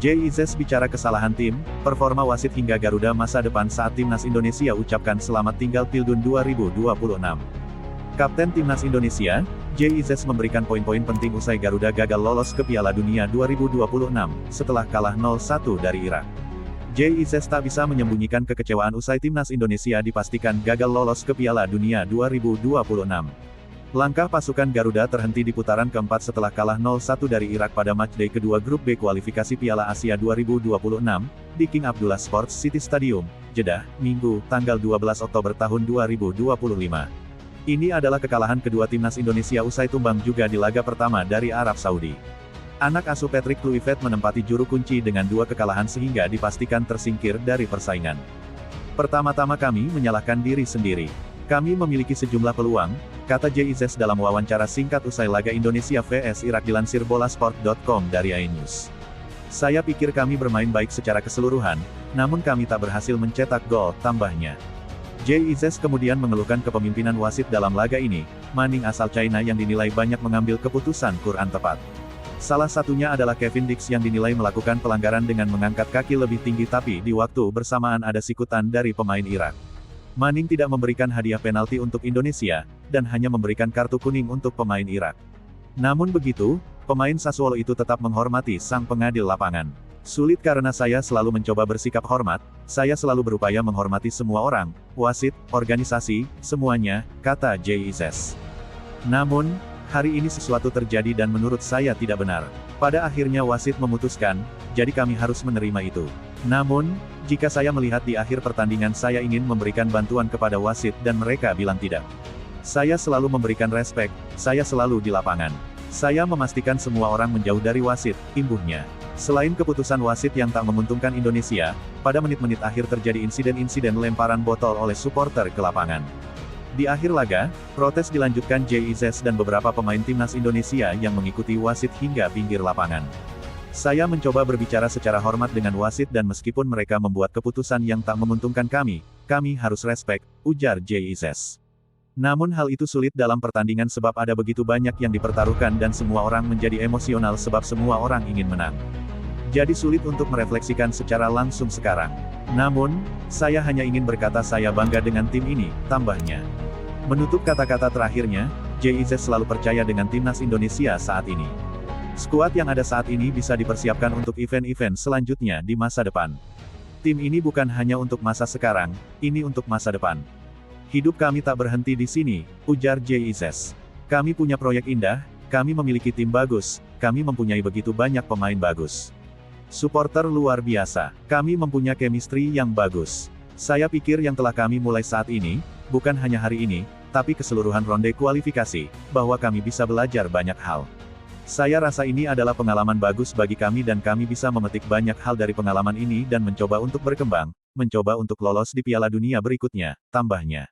JIZS bicara kesalahan tim, performa wasit hingga Garuda masa depan saat Timnas Indonesia ucapkan selamat tinggal Pildun 2026. Kapten Timnas Indonesia, JIZS memberikan poin-poin penting usai Garuda gagal lolos ke Piala Dunia 2026, setelah kalah 0-1 dari Irak. JIZS tak bisa menyembunyikan kekecewaan usai Timnas Indonesia dipastikan gagal lolos ke Piala Dunia 2026. Langkah pasukan Garuda terhenti di putaran keempat setelah kalah 0-1 dari Irak pada matchday kedua grup B kualifikasi Piala Asia 2026, di King Abdullah Sports City Stadium, Jeddah, Minggu, tanggal 12 Oktober tahun 2025. Ini adalah kekalahan kedua Timnas Indonesia usai tumbang juga di laga pertama dari Arab Saudi. Anak asuh Patrick Kluivert menempati juru kunci dengan 2 kekalahan sehingga dipastikan tersingkir dari persaingan. Pertama-tama kami menyalahkan diri sendiri. Kami memiliki sejumlah peluang, kata JIZS dalam wawancara singkat usai laga Indonesia vs Irak dilansir bolasport.com dari iNews. Saya pikir kami bermain baik secara keseluruhan, namun kami tak berhasil mencetak gol, tambahnya. JIZS kemudian mengeluhkan kepemimpinan wasit dalam laga ini, Manning asal China yang dinilai banyak mengambil keputusan kurang tepat. Salah satunya adalah Kevin Dix yang dinilai melakukan pelanggaran dengan mengangkat kaki lebih tinggi tapi di waktu bersamaan ada sikutan dari pemain Irak. Manning tidak memberikan hadiah penalti untuk Indonesia, dan hanya memberikan kartu kuning untuk pemain Irak. Namun begitu, pemain Sassuolo itu tetap menghormati sang pengadil lapangan. Sulit karena saya selalu mencoba bersikap hormat, saya selalu berupaya menghormati semua orang, wasit, organisasi, semuanya, kata JIZS. Namun, hari ini sesuatu terjadi dan menurut saya tidak benar. Pada akhirnya wasit memutuskan, jadi kami harus menerima itu. Namun, jika saya melihat di akhir pertandingan saya ingin memberikan bantuan kepada wasit dan mereka bilang tidak. Saya selalu memberikan respek, saya selalu di lapangan. Saya memastikan semua orang menjauh dari wasit, imbuhnya. Selain keputusan wasit yang tak menguntungkan Indonesia, pada menit-menit akhir terjadi insiden-insiden lemparan botol oleh supporter ke lapangan. Di akhir laga, protes dilanjutkan JIZS dan beberapa pemain Timnas Indonesia yang mengikuti wasit hingga pinggir lapangan. Saya mencoba berbicara secara hormat dengan wasit dan meskipun mereka membuat keputusan yang tak menguntungkan kami harus respek, ujar JIZS. Namun hal itu sulit dalam pertandingan sebab ada begitu banyak yang dipertaruhkan dan semua orang menjadi emosional sebab semua orang ingin menang. Jadi sulit untuk merefleksikan secara langsung sekarang. Namun, saya hanya ingin berkata saya bangga dengan tim ini, tambahnya. Menutup kata-kata terakhirnya, JIZS selalu percaya dengan Timnas Indonesia saat ini. Skuad yang ada saat ini bisa dipersiapkan untuk event-event selanjutnya di masa depan. Tim ini bukan hanya untuk masa sekarang, ini untuk masa depan. Hidup kami tak berhenti di sini, ujar JIZS. Kami punya proyek indah, kami memiliki tim bagus, kami mempunyai begitu banyak pemain bagus. Supporter luar biasa, kami mempunyai chemistry yang bagus. Saya pikir yang telah kami mulai saat ini, bukan hanya hari ini, tapi keseluruhan ronde kualifikasi, bahwa kami bisa belajar banyak hal. Saya rasa ini adalah pengalaman bagus bagi kami dan kami bisa memetik banyak hal dari pengalaman ini dan mencoba untuk berkembang, mencoba untuk lolos di Piala Dunia berikutnya, tambahnya.